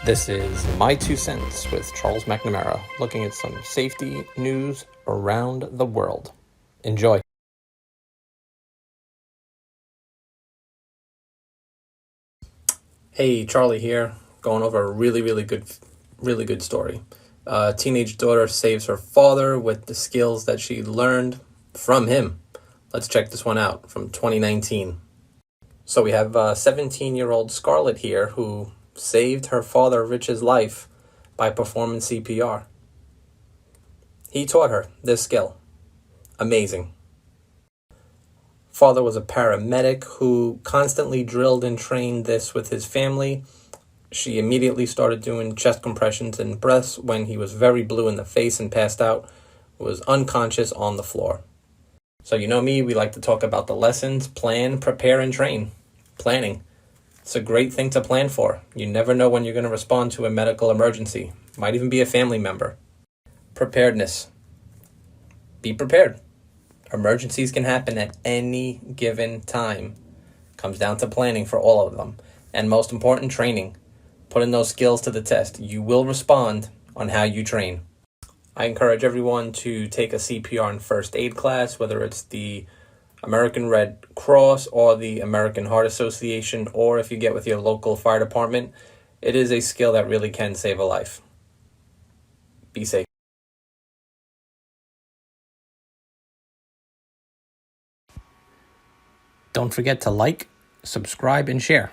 This is My Two Cents with Charles McNamara, looking at some safety news around the world. Enjoy. Hey, Charlie here, going over a really good story. A teenage daughter saves her father with the skills that she learned from him. Let's check this one out from 2019. So we have 17-year-old Scarlett here who saved her father Rich's life by performing CPR. He taught her this skill. Amazing. Father was a paramedic who constantly drilled and trained this with his family. She immediately started doing chest compressions and breaths when he was very blue in the face and passed out, was unconscious on the floor. So you know me, we like to talk about the lessons, plan, prepare, and train. Planning. It's a great thing to plan for. You never know when you're going to respond to a medical emergency. Might even be a family member. Preparedness. Be prepared. Emergencies can happen at any given time. Comes down to planning for all of them. And most important, training. Putting those skills to the test. You will respond on how you train. I encourage everyone to take a CPR and first aid class, whether it's the American Red Cross or the American Heart Association, or if you get with your local fire department. It is a skill that really can save a life. Be safe. Don't forget to like, subscribe, and share.